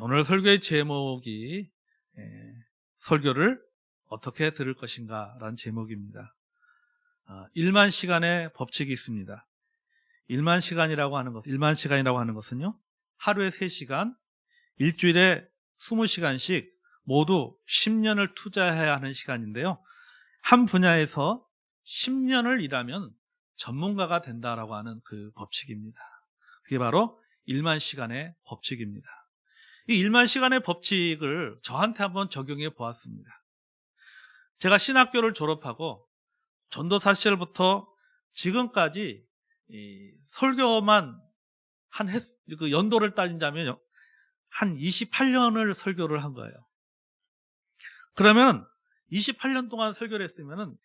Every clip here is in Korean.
오늘 설교의 제목이 설교를 어떻게 들을 것인가 라는 제목입니다. 1만 시간의 법칙이 있습니다. 1만 시간이라고 하는 것은요, 하루에 3시간, 일주일에 20시간씩 모두 10년을 투자해야 하는 시간인데요. 한 분야에서 10년을 일하면 전문가가 된다라고 하는 그 법칙입니다. 그게 바로 1만 시간의 법칙입니다. 이 1만 시간의 법칙을 저한테 한번 적용해 보았습니다. 제가 신학교를 졸업하고 전도사 시절부터 지금까지 설교만 그 연도를 따진다면 한 28년을 설교를 한 거예요. 그러면 28년 동안 설교를 했으면은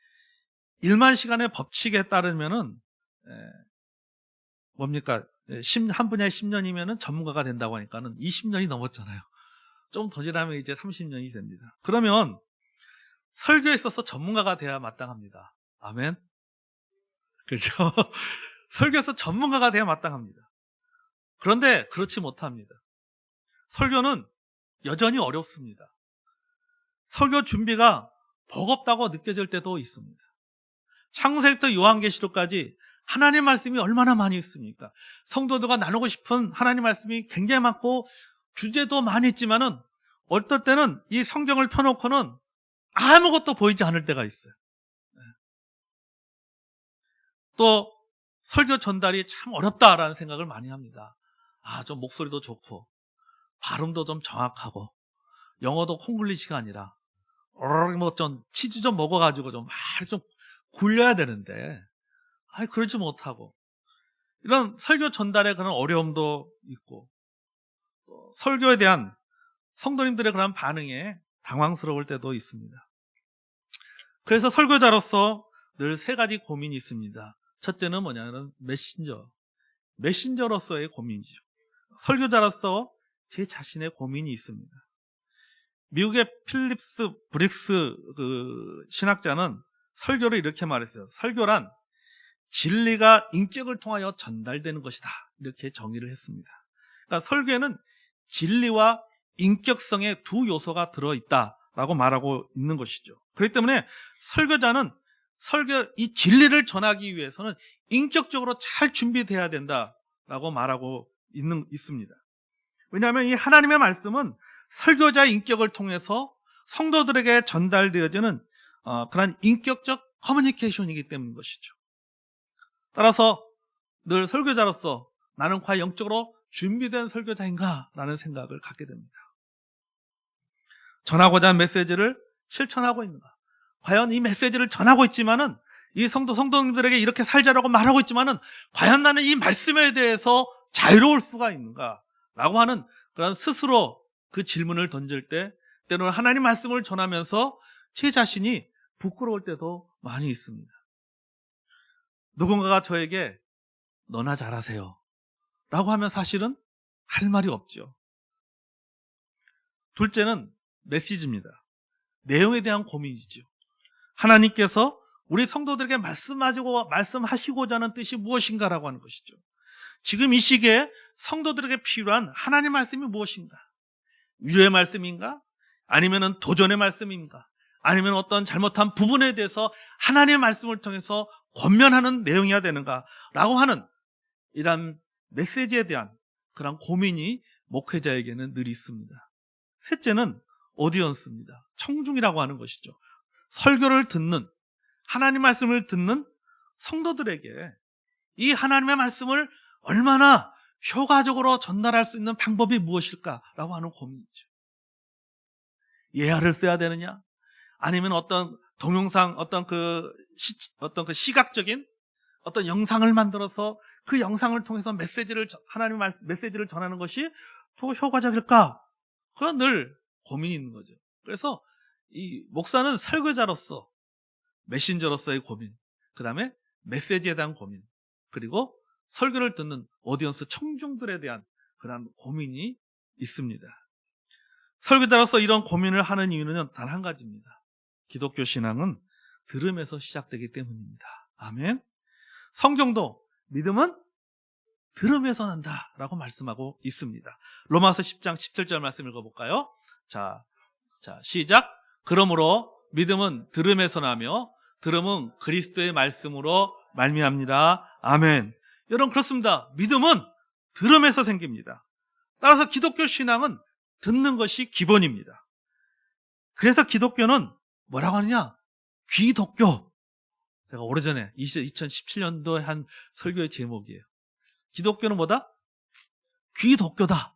1만 시간의 법칙에 따르면은 뭡니까? 한 분야에 10년이면은 전문가가 된다고 하니까는 20년이 넘었잖아요. 좀 더 지나면 이제 30년이 됩니다. 그러면 설교에 있어서 전문가가 돼야 마땅합니다. 아멘? 그렇죠? 설교에서 전문가가 돼야 마땅합니다. 그런데 그렇지 못합니다. 설교는 여전히 어렵습니다. 설교 준비가 버겁다고 느껴질 때도 있습니다. 창세기부터 요한계시록까지 하나님 말씀이 얼마나 많이 있습니까? 성도들과 나누고 싶은 하나님 말씀이 굉장히 많고 주제도 많이 있지만은 어떨 때는 이 성경을 펴놓고는 아무것도 보이지 않을 때가 있어요. 또 설교 전달이 참 어렵다라는 생각을 많이 합니다. 좀 목소리도 좋고 발음도 좀 정확하고 영어도 콩글리시가 아니라 좀 치즈 좀 먹어가지고 좀 막 좀 굴려야 되는데 그러지 못하고 이런 설교 전달에 그런 어려움도 있고 또 설교에 대한 성도님들의 그런 반응에 당황스러울 때도 있습니다. 그래서 설교자로서 늘 3가지 고민이 있습니다. 첫째는 뭐냐면 메신저로서의 고민이죠. 설교자로서 제 자신의 고민이 있습니다. 미국의 필립스 브릭스 신학자는 설교를 이렇게 말했어요. 설교란 진리가 인격을 통하여 전달되는 것이다. 이렇게 정의를 했습니다. 그러니까 설교에는 진리와 인격성의 두 요소가 들어있다라고 말하고 있는 것이죠. 그렇기 때문에 설교자는 이 진리를 전하기 위해서는 인격적으로 잘 준비돼야 된다라고 말하고 있습니다. 왜냐하면 이 하나님의 말씀은 설교자의 인격을 통해서 성도들에게 전달되어지는 그런 인격적 커뮤니케이션이기 때문인 것이죠. 따라서 늘 설교자로서 나는 과연 영적으로 준비된 설교자인가? 라는 생각을 갖게 됩니다. 전하고자 하는 메시지를 실천하고 있는가? 과연 이 메시지를 전하고 있지만은 이 성도님들에게 이렇게 살자라고 말하고 있지만은 과연 나는 이 말씀에 대해서 자유로울 수가 있는가? 라고 하는 그런 스스로 그 질문을 던질 때 때로는 하나님 말씀을 전하면서 제 자신이 부끄러울 때도 많이 있습니다. 누군가가 저에게 너나 잘하세요 라고 하면 사실은 할 말이 없죠. 둘째는 메시지입니다. 내용에 대한 고민이죠. 하나님께서 우리 성도들에게 말씀하시고자 하는 뜻이 무엇인가라고 하는 것이죠. 지금 이 시기에 성도들에게 필요한 하나님 말씀이 무엇인가? 위로의 말씀인가? 아니면 도전의 말씀인가? 아니면 어떤 잘못한 부분에 대해서 하나님의 말씀을 통해서 권면하는 내용이어야 되는가라고 하는 이런 메시지에 대한 그런 고민이 목회자에게는 늘 있습니다. 셋째는 오디언스입니다. 청중이라고 하는 것이죠. 설교를 듣는, 하나님 말씀을 듣는 성도들에게 이 하나님의 말씀을 얼마나 효과적으로 전달할 수 있는 방법이 무엇일까라고 하는 고민이죠. 예화를 써야 되느냐? 아니면 어떤 동영상, 어떤 그 시각적인 어떤 영상을 만들어서 그 영상을 통해서 하나님의 메시지를 전하는 것이 더 효과적일까? 그런 늘 고민이 있는 거죠. 그래서 이 목사는 설교자로서, 메신저로서의 고민, 그 다음에 메시지에 대한 고민, 그리고 설교를 듣는 오디언스 청중들에 대한 그런 고민이 있습니다. 설교자로서 이런 고민을 하는 이유는 단 한 가지입니다. 기독교 신앙은 들음에서 시작되기 때문입니다. 아멘. 성경도 믿음은 들음에서 난다라고 말씀하고 있습니다. 로마서 10장 17절 말씀 읽어볼까요? 자, 시작. 그러므로 믿음은 들음에서 나며 들음은 그리스도의 말씀으로 말미암니다. 아멘. 여러분, 그렇습니다. 믿음은 들음에서 생깁니다. 따라서 기독교 신앙은 듣는 것이 기본입니다. 그래서 기독교는 뭐라고 하느냐? 귀독교. 제가 오래전에 2017년도에 한 설교의 제목이에요. 기독교는 뭐다? 귀독교다.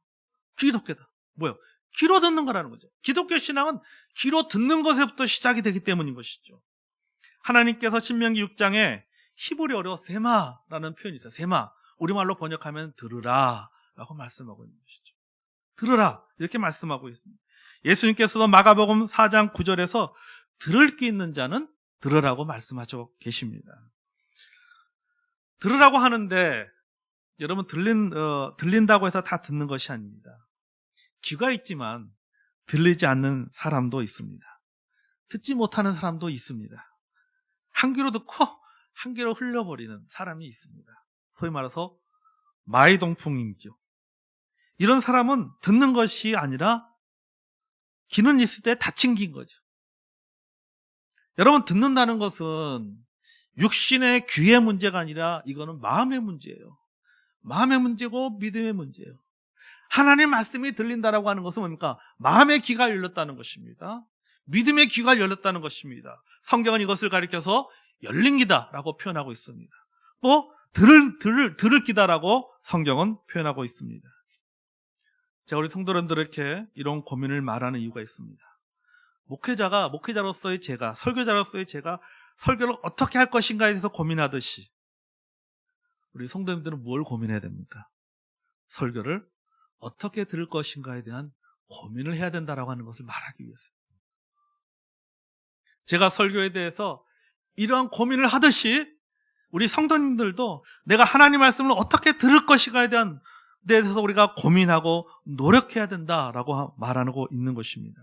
귀독교다. 뭐요? 귀로 듣는 거라는 거죠. 기독교 신앙은 귀로 듣는 것에부터 시작이 되기 때문인 것이죠. 하나님께서 신명기 6장에 히브리어로 세마라는 표현이 있어요. 세마. 우리말로 번역하면 들으라 라고 말씀하고 있는 것이죠. 들으라 이렇게 말씀하고 있습니다. 예수님께서도 마가복음 4장 9절에서 들을 귀 있는 자는 들으라고 말씀하고 계십니다. 들으라고 하는데 여러분 들린다고 해서 다 듣는 것이 아닙니다. 귀가 있지만 들리지 않는 사람도 있습니다. 듣지 못하는 사람도 있습니다. 한 귀로 듣고 한 귀로 흘려버리는 사람이 있습니다. 소위 말해서 마이동풍이죠. 이런 사람은 듣는 것이 아니라 귀는 있을 때 닫힌 귀인 거죠. 여러분, 듣는다는 것은 육신의 귀의 문제가 아니라 이거는 마음의 문제예요. 마음의 문제고 믿음의 문제예요. 하나님 말씀이 들린다라고 하는 것은 뭡니까? 마음의 귀가 열렸다는 것입니다. 믿음의 귀가 열렸다는 것입니다. 성경은 이것을 가리켜서 열린 귀다라고 표현하고 있습니다. 또 들을 귀다라고 성경은 표현하고 있습니다. 제가 우리 성도님들에게 이런 고민을 말하는 이유가 있습니다. 목회자로서의 제가, 설교자로서의 제가 설교를 어떻게 할 것인가에 대해서 고민하듯이 우리 성도님들은 뭘 고민해야 됩니까? 설교를 어떻게 들을 것인가에 대한 고민을 해야 된다라고 하는 것을 말하기 위해서. 제가 설교에 대해서 이러한 고민을 하듯이 우리 성도님들도 내가 하나님 말씀을 어떻게 들을 것인가에 대한 데 대해서 우리가 고민하고 노력해야 된다라고 말하고 있는 것입니다.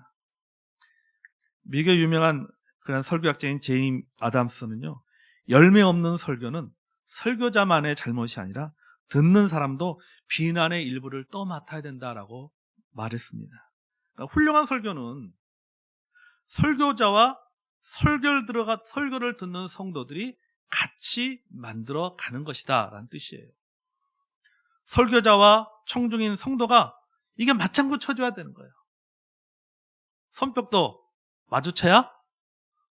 미국의 유명한 그런 설교학자인 제임 아담스는요, 열매 없는 설교는 설교자만의 잘못이 아니라 듣는 사람도 비난의 일부를 떠맡아야 된다라고 말했습니다. 그러니까 훌륭한 설교는 설교자와 설교를 듣는 성도들이 같이 만들어 가는 것이다 라는 뜻이에요. 설교자와 청중인 성도가 이게 맞장구 쳐줘야 되는 거예요. 손뼉도 마주쳐야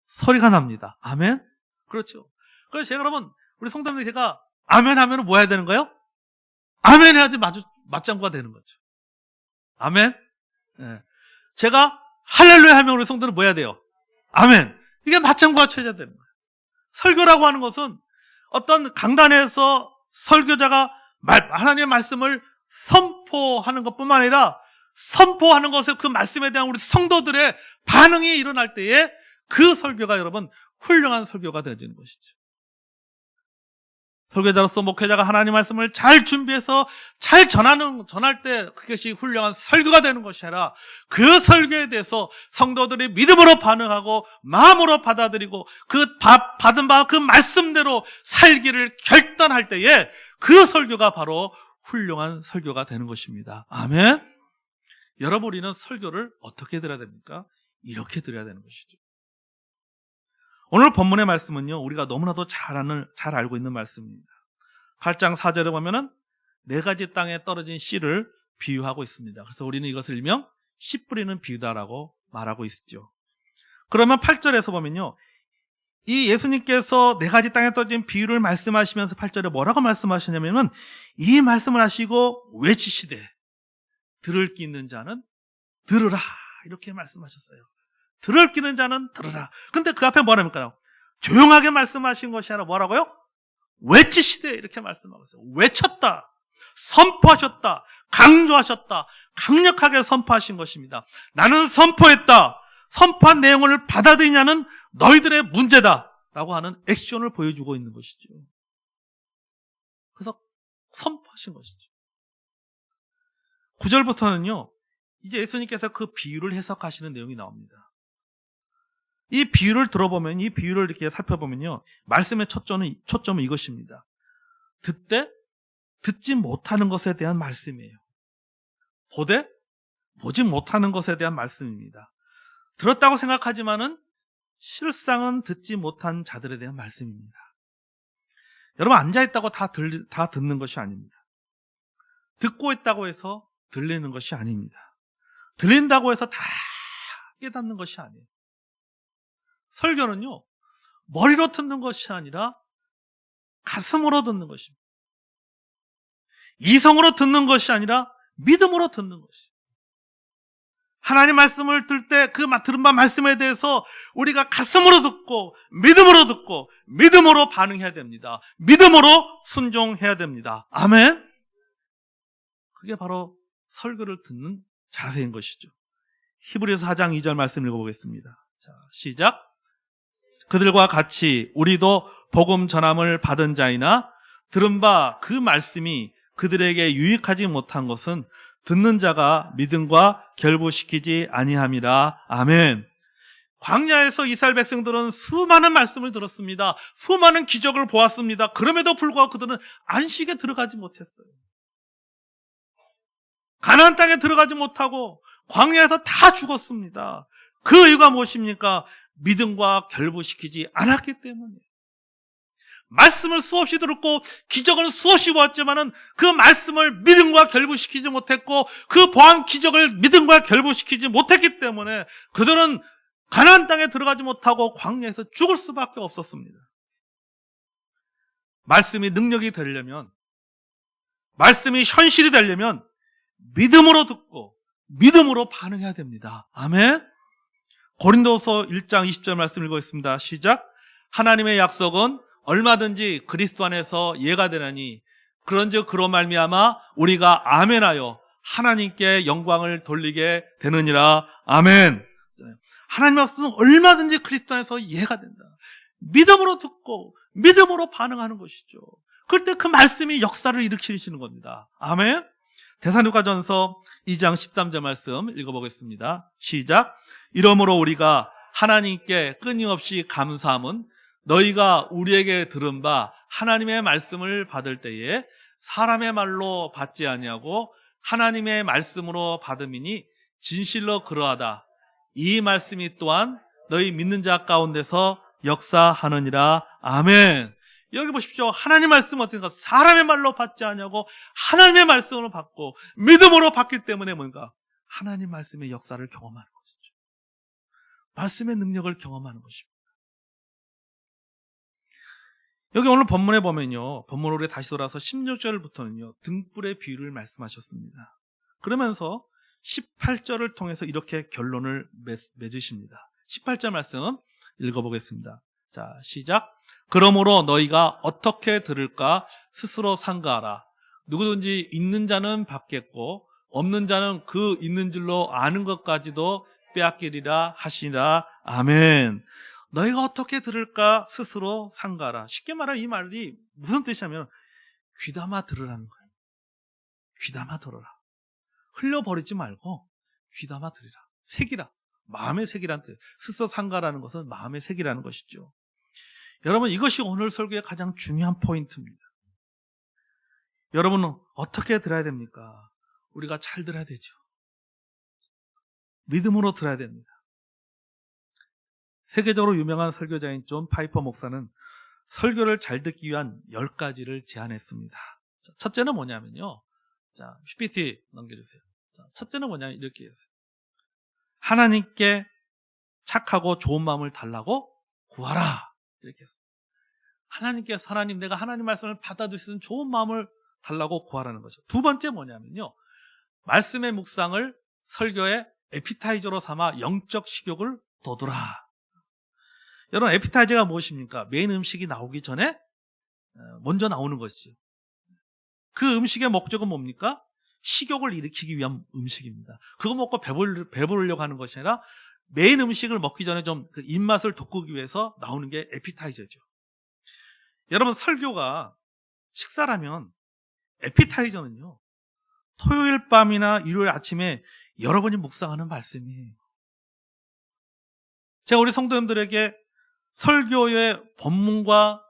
소리가 납니다. 아멘? 그렇죠. 그래서 제가 그러면 우리 성도님들 제가 아멘 하면 뭐 해야 되는 거예요? 아멘 해야지 맞장구가 되는 거죠. 아멘? 네. 제가 할렐루야 하면 우리 성도는 뭐 해야 돼요? 아멘. 이게 맞장구가 쳐야 되는 거예요. 설교라고 하는 것은 어떤 강단에서 설교자가 하나님의 말씀을 선포하는 것뿐만 아니라 선포하는 것에 그 말씀에 대한 우리 성도들의 반응이 일어날 때에 그 설교가 여러분 훌륭한 설교가 되어지는 것이죠. 설교자로서 목회자가 하나님 말씀을 잘 준비해서 잘 전할 때 그것이 훌륭한 설교가 되는 것이 아니라 그 설교에 대해서 성도들이 믿음으로 반응하고 마음으로 받아들이고 그 받은 바 그 말씀대로 살기를 결단할 때에 그 설교가 바로 훌륭한 설교가 되는 것입니다. 아멘. 여러분, 우리는 설교를 어떻게 들어야 됩니까? 이렇게 들어야 되는 것이죠. 오늘 본문의 말씀은요, 우리가 너무나도 잘 알고 있는 말씀입니다. 8장 4절에 보면은 4가지 땅에 떨어진 씨를 비유하고 있습니다. 그래서 우리는 이것을 일명 씨 뿌리는 비유다라고 말하고 있죠. 그러면 8절에서 보면요, 이 예수님께서 4가지 땅에 떨어진 비유를 말씀하시면서 8절에 뭐라고 말씀하시냐면은 이 말씀을 하시고 외치시되 들을 귀 있는 자는 들으라 이렇게 말씀하셨어요. 들을 귀 있는 자는 들으라. 근데 그 앞에 뭐랍니까? 조용하게 말씀하신 것이 아니라 뭐라고요? 외치시되 이렇게 말씀하셨어요. 외쳤다, 선포하셨다, 강조하셨다, 강력하게 선포하신 것입니다. 나는 선포했다. 선포한 내용을 받아들이냐는 너희들의 문제다 라고 하는 액션을 보여주고 있는 것이죠. 그래서 선포하신 것이죠. 9절부터는요, 이제 예수님께서 그 비유를 해석하시는 내용이 나옵니다. 이 비유를 들어보면, 이 비유를 이렇게 살펴보면요, 말씀의 초점은 이것입니다. 듣되 듣지 못하는 것에 대한 말씀이에요. 보되 보지 못하는 것에 대한 말씀입니다. 들었다고 생각하지만은 실상은 듣지 못한 자들에 대한 말씀입니다. 여러분, 앉아있다고 다 듣는 것이 아닙니다. 듣고 있다고 해서 들리는 것이 아닙니다. 들린다고 해서 다 깨닫는 것이 아니에요. 설교는요, 머리로 듣는 것이 아니라 가슴으로 듣는 것입니다. 이성으로 듣는 것이 아니라 믿음으로 듣는 것입니다. 하나님 말씀을 들 때 그 들은 바 말씀에 대해서 우리가 가슴으로 듣고 믿음으로 반응해야 됩니다. 믿음으로 순종해야 됩니다. 아멘. 그게 바로 설교를 듣는 자세인 것이죠. 히브리서 4장 2절 말씀 읽어보겠습니다. 자, 시작. 그들과 같이 우리도 복음 전함을 받은 자이나 들은 바 그 말씀이 그들에게 유익하지 못한 것은 듣는 자가 믿음과 결부시키지 아니함이라. 아멘. 광야에서 이스라엘 백성들은 수많은 말씀을 들었습니다. 수많은 기적을 보았습니다. 그럼에도 불구하고 그들은 안식에 들어가지 못했어요. 가나안 땅에 들어가지 못하고 광야에서 다 죽었습니다. 그 이유가 무엇입니까? 믿음과 결부시키지 않았기 때문이에요. 말씀을 수없이 들었고 기적을 수없이 보았지만은 그 말씀을 믿음과 결부시키지 못했고 그 보한 기적을 믿음과 결부시키지 못했기 때문에 그들은 가나안 땅에 들어가지 못하고 광야에서 죽을 수밖에 없었습니다. 말씀이 능력이 되려면, 말씀이 현실이 되려면 믿음으로 듣고 믿음으로 반응해야 됩니다. 아멘. 고린도서 1장 20절 말씀 읽어보겠습니다. 시작. 하나님의 약속은 얼마든지 그리스도 안에서 예가 되나니 그런즉 그로 말미암아 우리가 아멘하여 하나님께 영광을 돌리게 되느니라. 아멘. 하나님의 약속은 얼마든지 그리스도 안에서 예가 된다. 믿음으로 듣고 믿음으로 반응하는 것이죠. 그럴 때 그 말씀이 역사를 일으키시는 겁니다. 아멘. 데살로니가전서 2장 13절 말씀 읽어보겠습니다. 시작. 이러므로 우리가 하나님께 끊임없이 감사함은 너희가 우리에게 들은 바 하나님의 말씀을 받을 때에 사람의 말로 받지 아니하고 하나님의 말씀으로 받음이니 진실로 그러하다. 이 말씀이 또한 너희 믿는 자 가운데서 역사하느니라. 아멘. 여기 보십시오. 하나님 말씀은 어떻습니까? 사람의 말로 받지 아니하고 하나님의 말씀으로 받고 믿음으로 받기 때문에 뭔가 하나님 말씀의 역사를 경험하는 것이죠. 말씀의 능력을 경험하는 것입니다. 여기 오늘 본문에 보면요, 본문으로 우리 다시 돌아서 16절부터는요 등불의 비유를 말씀하셨습니다. 그러면서 18절을 통해서 이렇게 결론을 맺으십니다. 18절 말씀 읽어보겠습니다. 자, 시작. 그러므로 너희가 어떻게 들을까 스스로 상가하라. 누구든지 있는 자는 받겠고 없는 자는 그 있는 줄로 아는 것까지도 빼앗기리라 하시니라. 아멘. 너희가 어떻게 들을까 스스로 상가하라. 쉽게 말하면 이 말이 무슨 뜻이냐면 귀담아 들으라는 거예요. 귀담아 들어라. 흘려버리지 말고 귀담아 들으라. 새기라. 마음의 새기라는 뜻. 스스로 상가라는 것은 마음의 새기라는 것이죠. 여러분, 이것이 오늘 설교의 가장 중요한 포인트입니다. 여러분은 어떻게 들어야 됩니까? 우리가 잘 들어야 되죠. 믿음으로 들어야 됩니다. 세계적으로 유명한 설교자인 존 파이퍼 목사는 설교를 잘 듣기 위한 10가지를 제안했습니다. 자, 첫째는 뭐냐면요. 자, PPT 넘겨주세요. 자, 첫째는 뭐냐면 이렇게 했어요. 하나님께 착하고 좋은 마음을 달라고 구하라. 이렇게 했어요. 하나님께서 하나님, 내가 하나님 말씀을 받아들일 수 있는 좋은 마음을 달라고 구하라는 거죠. 두 번째 뭐냐면요. 말씀의 묵상을 설교의 에피타이저로 삼아 영적 식욕을 돋우라. 여러분, 에피타이저가 무엇입니까? 메인 음식이 나오기 전에 먼저 나오는 것이죠. 그 음식의 목적은 뭡니까? 식욕을 일으키기 위한 음식입니다. 그거 먹고 배부르려고 하는 것이 아니라 메인 음식을 먹기 전에 좀 그 입맛을 돋구기 위해서 나오는 게 에피타이저죠. 여러분, 설교가 식사라면 에피타이저는요, 토요일 밤이나 일요일 아침에 여러분이 묵상하는 말씀이에요. 제가 우리 성도님들에게 설교의 본문과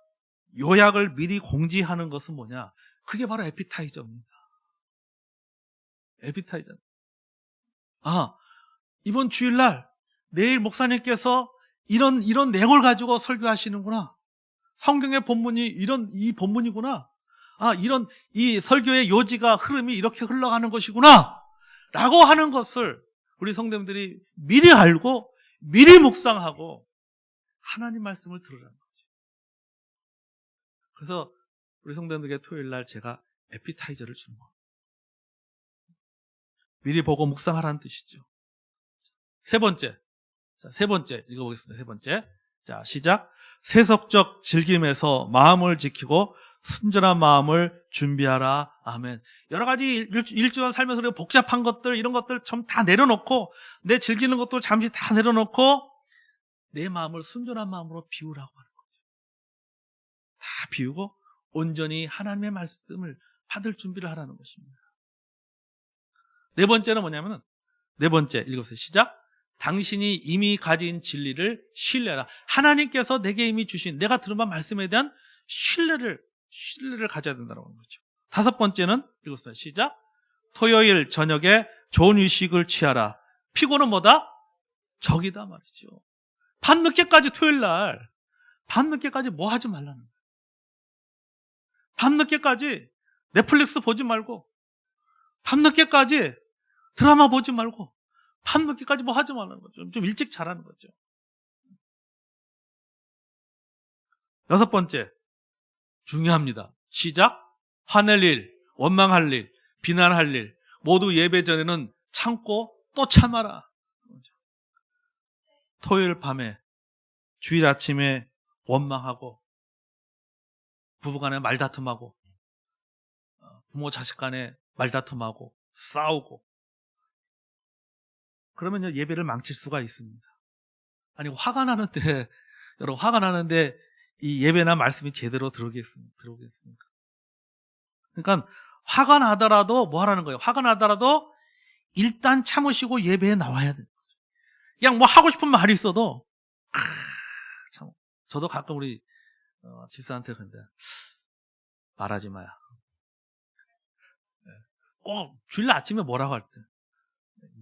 요약을 미리 공지하는 것은 뭐냐? 그게 바로 에피타이저입니다. 에피타이저. 이번 주일날 내일 목사님께서 이런 내용을 가지고 설교하시는구나. 성경의 본문이 이 본문이구나. 이 설교의 요지가 흐름이 이렇게 흘러가는 것이구나. 라고 하는 것을 우리 성도님들이 미리 알고 미리 묵상하고 하나님 말씀을 들으라는 거죠. 그래서 우리 성도님들에게 토요일날 제가 에피타이저를 주는 거예요. 미리 보고 묵상하라는 뜻이죠. 세 번째 읽어보겠습니다. 세 번째. 자, 시작. 세속적 즐김에서 마음을 지키고 순전한 마음을 준비하라. 아멘. 여러 가지 일주일 살면서 복잡한 것들, 이런 것들 좀 다 내려놓고, 내 즐기는 것도 잠시 다 내려놓고, 내 마음을 순전한 마음으로 비우라고 하는 거죠. 다 비우고, 온전히 하나님의 말씀을 받을 준비를 하라는 것입니다. 네 번째는 뭐냐면은, 네 번째, 읽어보세요. 시작. 당신이 이미 가진 진리를 신뢰하라. 하나님께서 내게 이미 주신, 내가 들은 말씀에 대한 신뢰를 가져야 된다는 거죠. 다섯 번째는, 읽었어요. 시작. 토요일 저녁에 좋은 휴식을 취하라. 피곤은 뭐다? 적이다 말이죠. 밤늦게까지 토요일날, 밤늦게까지 뭐 하지 말라는 거예요. 밤늦게까지 넷플릭스 보지 말고, 밤늦게까지 드라마 보지 말고, 밤늦게까지 뭐 하지 말라는 거죠. 좀 일찍 자라는 거죠. 여섯 번째, 중요합니다. 시작. 화낼 일, 원망할 일, 비난할 일 모두 예배 전에는 참고 또 참아라. 토요일 밤에, 주일 아침에 원망하고, 부부간에 말다툼하고, 부모 자식 간에 말다툼하고, 싸우고, 그러면 예배를 망칠 수가 있습니다. 아니, 여러분, 화가 나는데 이 예배나 말씀이 제대로 들어오겠습니까? 그러니까 화가 나더라도 뭐 하라는 거예요? 화가 나더라도 일단 참으시고 예배에 나와야 돼요. 그냥 뭐 하고 싶은 말이 있어도 참, 저도 가끔 우리 집사한테 그런데 말하지 마야. 꼭 주일 아침에 뭐라고 할 때,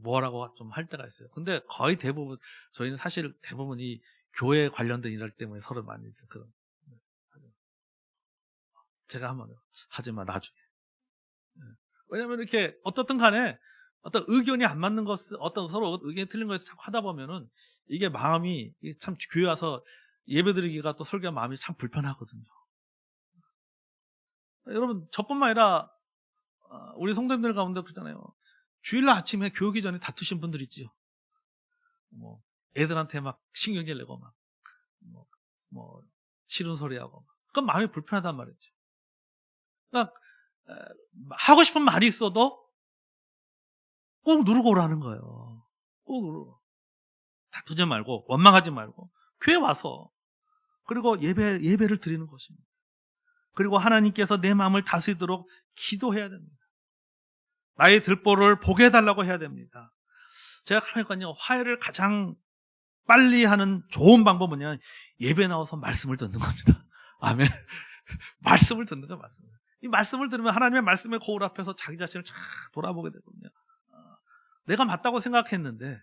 뭐라고 좀 할 때가 있어요. 근데 거의 대부분, 저희는 사실 대부분이 교회 관련된 일 할 때문에 서로 많이 그런. 제가 한번 하지 마, 나중에. 왜냐면 이렇게 어떻든 간에 어떤 의견이 안 맞는 것을, 어떤 서로 의견이 틀린 것을 자꾸 하다 보면은 이게 마음이 참, 교회 와서 예배 드리기가 또 설교한 마음이 참 불편하거든요. 여러분, 저뿐만 아니라 우리 성도님들 가운데 그러잖아요. 주일날 아침에 교회 오기 전에 다투신 분들 있죠. 뭐 애들한테 막 신경질 내고 막 싫은 소리 하고, 그건 마음이 불편하단 말이죠. 그러니까 하고 싶은 말이 있어도 꼭 누르고 오라는 거예요. 꼭 누르고. 다투지 말고 원망하지 말고 교회 와서, 그리고 예배를 드리는 것입니다. 그리고 하나님께서 내 마음을 다스리도록 기도해야 됩니다. 나의 들보를 보게 해달라고 해야 됩니다. 제가 하니까요, 화해를 가장 빨리 하는 좋은 방법은 뭐냐, 예배 나와서 말씀을 듣는 겁니다. 아멘. 말씀을 듣는 거 맞습니다. 이 말씀을 들으면 하나님의 말씀의 거울 앞에서 자기 자신을 쫙 돌아보게 되거든요. 내가 맞다고 생각했는데,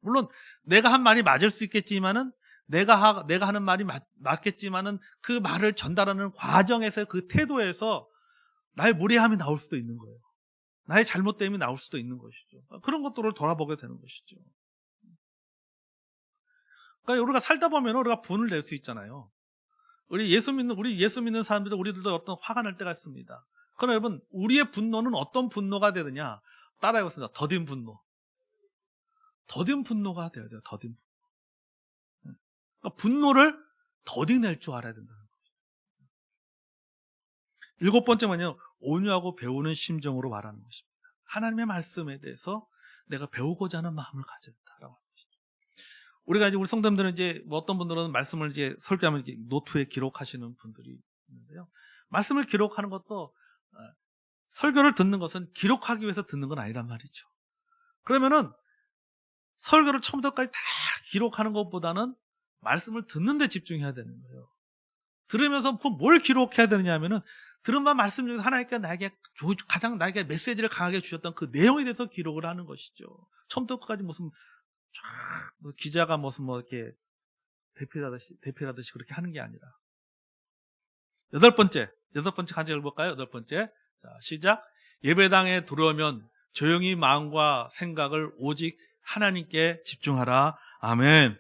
물론 내가 한 말이 맞을 수 있겠지만은, 내가 하는 말이 맞겠지만은, 그 말을 전달하는 과정에서, 그 태도에서 나의 무례함이 나올 수도 있는 거예요. 나의 잘못됨이 나올 수도 있는 것이죠. 그런 것들을 돌아보게 되는 것이죠. 그러니까 우리가 살다 보면 우리가 분을 낼 수 있잖아요. 우리 예수 믿는 사람들도, 우리들도 어떤 화가 날 때가 있습니다. 그러나 여러분, 우리의 분노는 어떤 분노가 되느냐? 따라해보겠습니다. 더딘 분노. 더딘 분노가 되어야 돼요. 더딘 분노. 그러니까 분노를 더디낼 줄 알아야 된다는 거죠. 일곱 번째 뭐냐면, 온유하고 배우는 심정으로 말하는 것입니다. 하나님의 말씀에 대해서 내가 배우고자 하는 마음을 가져야 된다라고 하는 것이죠. 우리가 이제 우리 성도님들은 이제 어떤 분들은 말씀을 이제 설교하면 이렇게 노트에 기록하시는 분들이 있는데요. 말씀을 기록하는 것도, 설교를 듣는 것은 기록하기 위해서 듣는 건 아니란 말이죠. 그러면은 설교를 처음부터까지 다 기록하는 것보다는 말씀을 듣는 데 집중해야 되는 거예요. 들으면서 뭘 기록해야 되느냐 하면은 들은 바 말씀 중에 하나님께 가장 나에게 메시지를 강하게 주셨던 그 내용에 대해서 기록을 하는 것이죠. 처음부터 끝까지 무슨 기자가 무슨 이렇게 대필하듯이 그렇게 하는 게 아니라. 여덟 번째 간증을 볼까요? 여덟 번째. 자, 시작. 예배당에 들어오면 조용히 마음과 생각을 오직 하나님께 집중하라. 아멘.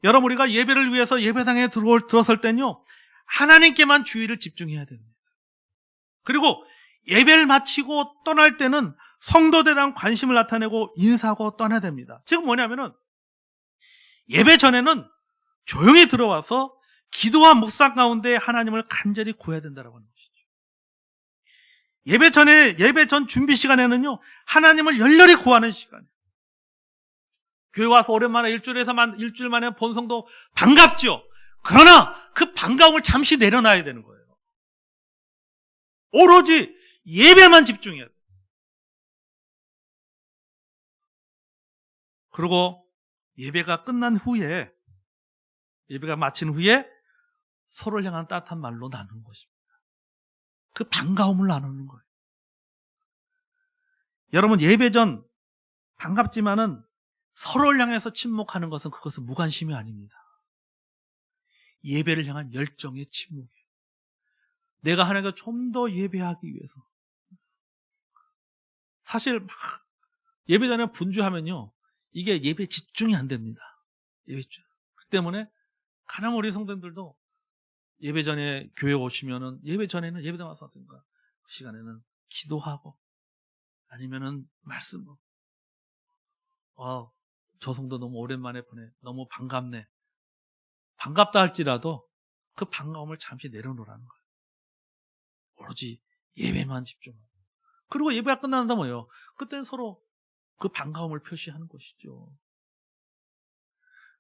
여러분, 우리가 예배를 위해서 예배당에 들어설 땐요, 하나님께만 주의를 집중해야 됩니다. 그리고 예배를 마치고 떠날 때는 성도들에 대한 관심을 나타내고 인사하고 떠나야 됩니다. 지금 뭐냐면은 예배 전에는 조용히 들어와서 기도와 묵상 가운데 하나님을 간절히 구해야 된다고 하는 것이죠. 예배 전 준비 시간에는요, 하나님을 열렬히 구하는 시간이에요. 교회 와서 오랜만에 일주일 만에 본 성도 반갑죠. 그러나 그 반가움을 잠시 내려놔야 되는 거예요. 오로지 예배만 집중해야 돼요. 그리고 예배가 마친 후에 서로를 향한 따뜻한 말로 나누는 것입니다. 그 반가움을 나누는 거예요. 여러분, 예배 전 반갑지만은 서로를 향해서 침묵하는 그것은 무관심이 아닙니다. 예배를 향한 열정의 침묵이에요. 내가 하나님과 좀 더 예배하기 위해서. 사실 예배 전에 분주하면요, 이게 예배 집중이 안 됩니다. 그 때문에 가난 우리 성도님들도 예배 전에 교회 오시면은 예배 전에는 예배당 와서 그 시간에는 기도하고 아니면은 말씀으로 저 성도 너무 오랜만에 보네. 너무 반갑네. 반갑다 할지라도 그 반가움을 잠시 내려놓으라는 거예요. 오로지 예배만 집중하고. 그리고 예배가 끝난다 뭐예요? 그때는 서로 그 반가움을 표시하는 것이죠.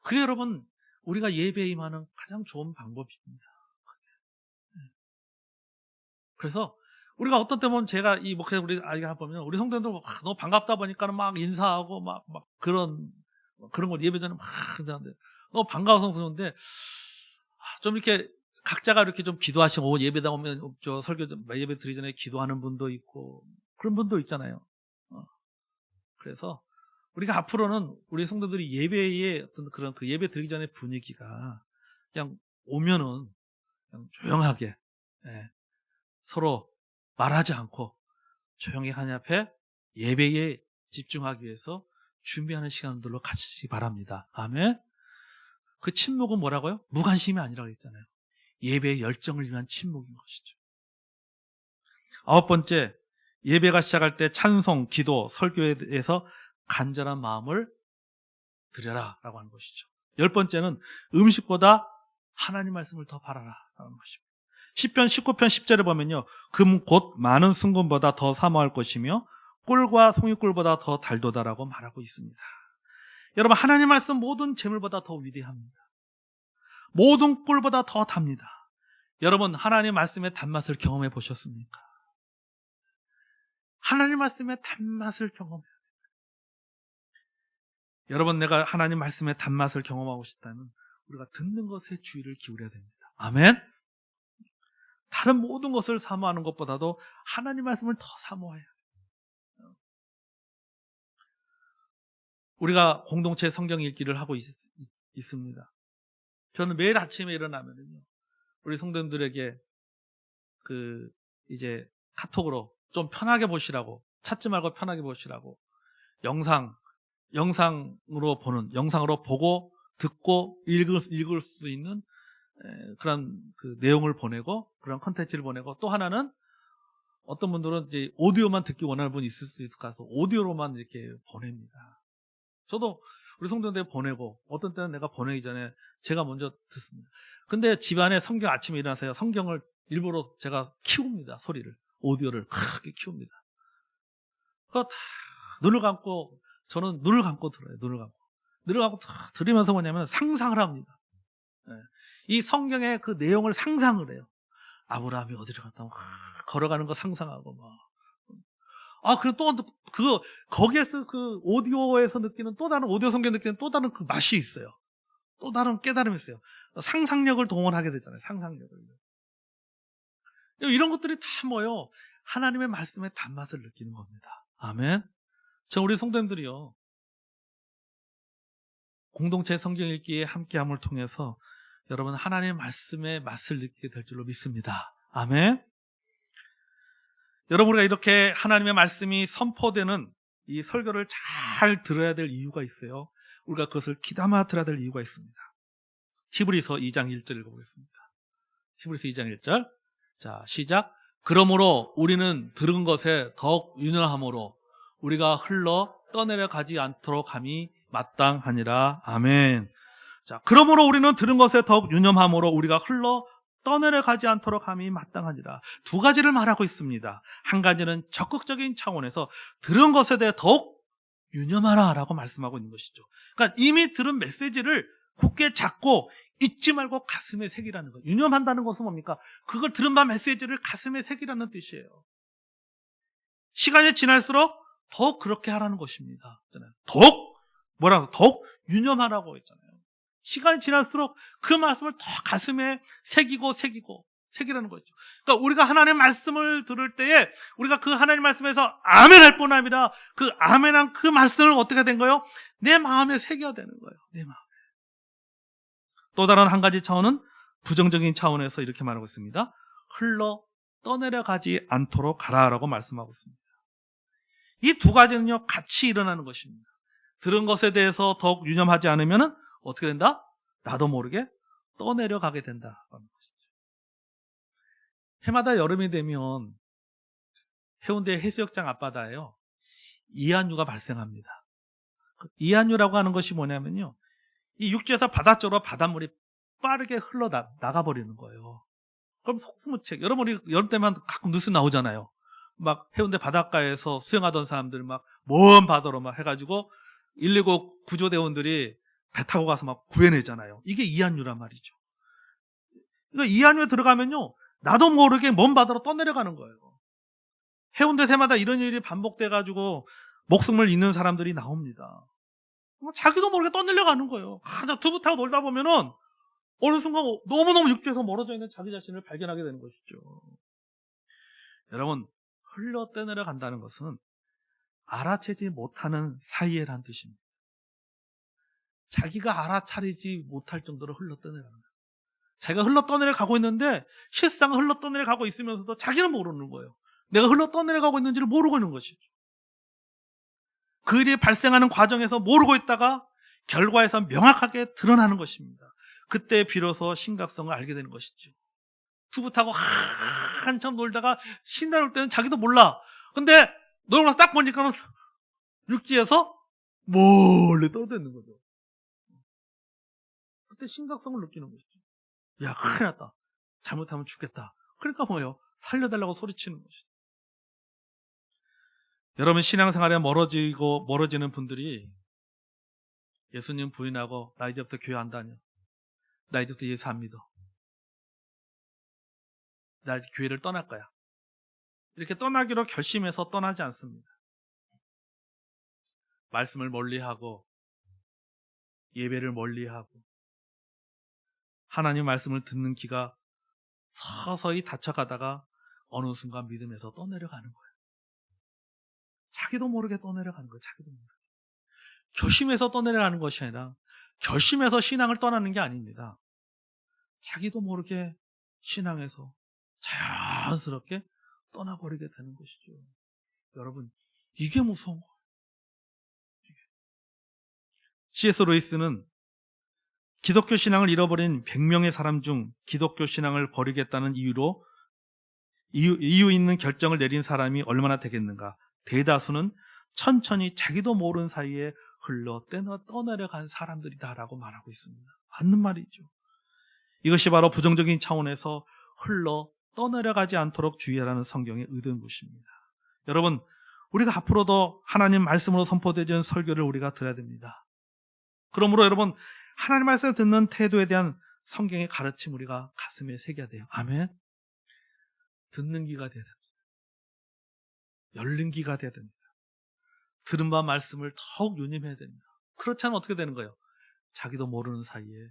그게 여러분, 우리가 예배에 임하는 가장 좋은 방법입니다. 그래서 우리가 어떤 때 보면 제가 이 목회 우리 아이가 보면 우리 성도들 너무 반갑다 보니까는 막 인사하고 막 그런 걸 예배 전에 막 인사하는데 너무 반가워서 그러는데 좀 이렇게 각자가 이렇게 좀 기도하시고 예배당 오면 예배 드리기 전에 기도하는 분도 있고 그런 분도 있잖아요. 그래서 우리가 앞으로는 우리 성도들이 예배의 어떤 그런 그 예배 드리기 전에 분위기가 그냥 오면은 그냥 조용하게 서로 말하지 않고 조용히 하나님 앞에 예배에 집중하기 위해서 준비하는 시간들로 가지시기 바랍니다. 아멘. 그 침묵은 뭐라고요? 무관심이 아니라고 했잖아요. 예배의 열정을 위한 침묵인 것이죠. 아홉 번째, 예배가 시작할 때 찬송, 기도, 설교에 대해서 간절한 마음을 드려라 라고 하는 것이죠. 열 번째는 음식보다 하나님 말씀을 더 바라라 라는 것입니다. 시편 19편 10절에 보면요, 금 곧 많은 순금보다 더 사모할 것이며 꿀과 송이꿀보다 더 달도다라고 말하고 있습니다. 여러분, 하나님 말씀 모든 재물보다 더 위대합니다. 모든 꿀보다 더 답니다. 여러분, 하나님 말씀의 단맛을 경험해 보셨습니까? 하나님 말씀의 단맛을 경험해야 됩니다. 여러분, 내가 하나님 말씀의 단맛을 경험하고 싶다면 우리가 듣는 것에 주의를 기울여야 됩니다. 아멘. 다른 모든 것을 사모하는 것보다도 하나님 말씀을 더 사모해야 해요. 우리가 공동체 성경 읽기를 하고 있습니다. 저는 매일 아침에 일어나면은요, 우리 성도님들에게 이제 카톡으로 좀 편하게 보시라고, 찾지 말고 편하게 보시라고 영상으로 보고 듣고 읽을 수 있는 그런 그 내용을 보내고, 그런 컨텐츠를 보내고, 또 하나는 어떤 분들은 이제 오디오만 듣기 원하는 분이 있을 수 있을 것 같아서 오디오로만 이렇게 보냅니다. 저도 우리 성도들한테 보내고, 어떤 때는 내가 보내기 전에 제가 먼저 듣습니다. 근데 집안에 아침에 일어나서 성경을 일부러 제가 키웁니다. 소리를, 오디오를 크게 키웁니다. 그거 다 저는 눈을 감고 들어요. 눈을 감고 들으면서 뭐냐면 상상을 합니다. 이 성경의 그 내용을 상상을 해요. 아브라함이 어디를 갔다 걸어가는 거 상상하고 그리고 또 거기에서 그 오디오에서 느끼는 또 다른, 오디오 성경 느끼는 또 다른 그 맛이 있어요. 또 다른 깨달음이 있어요. 상상력을 동원하게 되잖아요. 상상력을. 이런 것들이 다 뭐예요? 하나님의 말씀의 단맛을 느끼는 겁니다. 아멘. 우리 성도님들이요, 공동체 성경 읽기에 함께함을 통해서 여러분 하나님의 말씀의 맛을 느끼게 될 줄로 믿습니다. 아멘. 여러분, 우리가 이렇게 하나님의 말씀이 선포되는 이 설교를 잘 들어야 될 이유가 있어요. 우리가 그것을 귀담아 들어야 될 이유가 있습니다. 히브리서 2장 1절 읽어보겠습니다. 히브리서 2장 1절. 자, 시작. 그러므로 우리는 들은 것에 더욱 유념함으로 우리가 흘러 떠내려 가지 않도록 함이 마땅하니라. 아멘. 자, 그러므로 우리는 들은 것에 더욱 유념함으로 우리가 흘러 떠내려 가지 않도록 함이 마땅하니라. 두 가지를 말하고 있습니다. 한 가지는 적극적인 차원에서 들은 것에 대해 더욱 유념하라 라고 말씀하고 있는 것이죠. 그러니까 이미 들은 메시지를 굳게 잡고 잊지 말고 가슴에 새기라는 거예요. 유념한다는 것은 뭡니까? 그걸 들은 바 메시지를 가슴에 새기라는 뜻이에요. 시간이 지날수록 더욱 그렇게 하라는 것입니다. 더욱 유념하라고 했잖아요. 시간이 지날수록 그 말씀을 더 가슴에 새기라는 거죠. 그러니까 우리가 하나님의 말씀을 들을 때에 우리가 그 하나님의 말씀에서 아멘 할 뿐 아니라 그 아멘한 그 말씀을 어떻게 된 거예요? 내 마음에 새겨야 되는 거예요. 내 마음에. 또 다른 한 가지 차원은 부정적인 차원에서 이렇게 말하고 있습니다. 흘러 떠내려가지 않도록 가라라고 말씀하고 있습니다. 이 두 가지는요, 같이 일어나는 것입니다. 들은 것에 대해서 더욱 유념하지 않으면 어떻게 된다? 나도 모르게 떠내려가게 된다라는 것이죠. 해마다 여름이 되면 해운대 해수욕장 앞바다에요, 이한류가 발생합니다. 이한류라고 하는 것이 뭐냐면요, 이 육지에서 바다 쪽으로 바닷물이 빠르게 흘러 나가버리는 거예요. 그럼 속수무책. 여러분, 우리 여름 때만 가끔 뉴스 나오잖아요. 막 해운대 바닷가에서 수영하던 사람들 막 먼 바다로 막 해가지고 119 구조대원들이 배 타고 가서 막 구해내잖아요. 이게 이한류란 말이죠. 그러니까 이한류에 들어가면요, 나도 모르게 먼 바다로 떠내려가는 거예요. 해운대 새마다 이런 일이 반복돼가지고 목숨을 잃는 사람들이 나옵니다. 자기도 모르게 떠내려가는 거예요. 두부 타고 놀다 보면은 어느 순간 너무너무 육지에서 멀어져 있는 자기 자신을 발견하게 되는 것이죠. 여러분, 흘러 떠내려간다는 것은 알아채지 못하는 사이에란 뜻입니다. 자기가 알아차리지 못할 정도로 흘러 떠내려가는 거예요. 자기가 흘러 떠내려가고 있는데 실상 흘러 떠내려가고 있으면서도 자기는 모르는 거예요. 내가 흘러 떠내려가고 있는지를 모르고 있는 것이죠. 그 일이 발생하는 과정에서 모르고 있다가 결과에서 명확하게 드러나는 것입니다. 그때 비로소 심각성을 알게 되는 것이죠. 두부 타고 한참 놀다가 신나올 때는 자기도 몰라. 근데 놀고 딱 보니까 육지에서 멀리 떨어져 있는 거죠. 그때 심각성을 느끼는 것이죠. 야, 큰일 났다. 잘못하면 죽겠다. 그러니까 뭐예요? 살려달라고 소리치는 것이죠. 여러분, 신앙생활에 멀어지는 분들이 예수님 부인하고 나 이제부터 교회 안 다녀, 나 이제부터 예수 안 믿어, 나 이제 교회를 떠날 거야, 이렇게 떠나기로 결심해서 떠나지 않습니다. 말씀을 멀리하고 예배를 멀리하고 하나님 말씀을 듣는 귀가 서서히 닫혀가다가 어느 순간 믿음에서 떠내려가는 거예요. 자기도 모르게 떠내려가는 거예요. 자기도 모르게. 결심해서 떠내려가는 것이 아니라 결심해서 신앙을 떠나는 게 아닙니다. 자기도 모르게 신앙에서 자연스럽게 떠나버리게 되는 것이죠. 여러분, 이게 무서운 거예요. C.S. 루이스는 기독교 신앙을 잃어버린 100명의 사람 중 기독교 신앙을 버리겠다는 이유 있는 결정을 내린 사람이 얼마나 되겠는가. 대다수는 천천히 자기도 모르는 사이에 흘러 떠내려간 사람들이다라고 말하고 있습니다. 맞는 말이죠. 이것이 바로 부정적인 차원에서 흘러 떠내려가지 않도록 주의하라는 성경의 의도인 것입니다. 여러분, 우리가 앞으로도 하나님 말씀으로 선포되는 설교를 우리가 들어야 됩니다. 그러므로 여러분, 하나님 말씀을 듣는 태도에 대한 성경의 가르침 우리가 가슴에 새겨야 돼요. 아멘. 듣는 귀가 돼야 됩니다. 열린 귀가 돼야 됩니다. 들은 바 말씀을 더욱 유념해야 됩니다. 그렇지 않으면 어떻게 되는 거예요? 자기도 모르는 사이에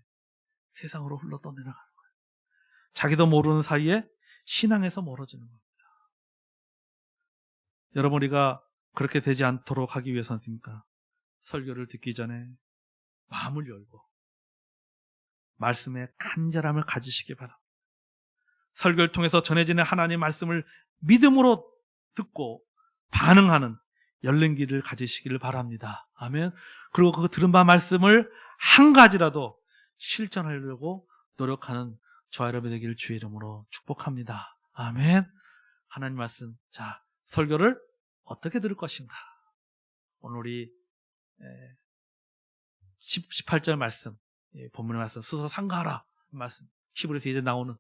세상으로 흘러 떠내려가는 거예요. 자기도 모르는 사이에 신앙에서 멀어지는 겁니다. 여러분, 우리가 그렇게 되지 않도록 하기 위해서는 어떻습니까? 설교를 듣기 전에 마음을 열고 말씀에 간절함을 가지시기 바랍니다. 설교를 통해서 전해지는 하나님의 말씀을 믿음으로 듣고 반응하는 열린 길을 가지시기를 바랍니다. 아멘. 그리고 그 들은 바 말씀을 한 가지라도 실천하려고 노력하는 저와 여러분 되기를 주의 이름으로 축복합니다. 아멘. 하나님 말씀, 자, 설교를 어떻게 들을 것인가? 오늘 우리 18절 말씀, 본문의 말씀, 스스로 상가하라 말씀, 히브리서 이제 나오는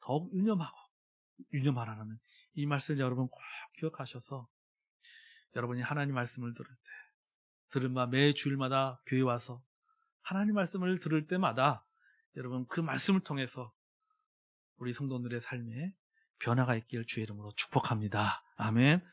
더욱 유념하라는 이 말씀을 여러분 꼭 기억하셔서 여러분이 하나님 말씀을 들은 바 매 주일마다 교회 와서 하나님 말씀을 들을 때마다 여러분 그 말씀을 통해서 우리 성도들의 삶에 변화가 있기를 주의 이름으로 축복합니다. 아멘.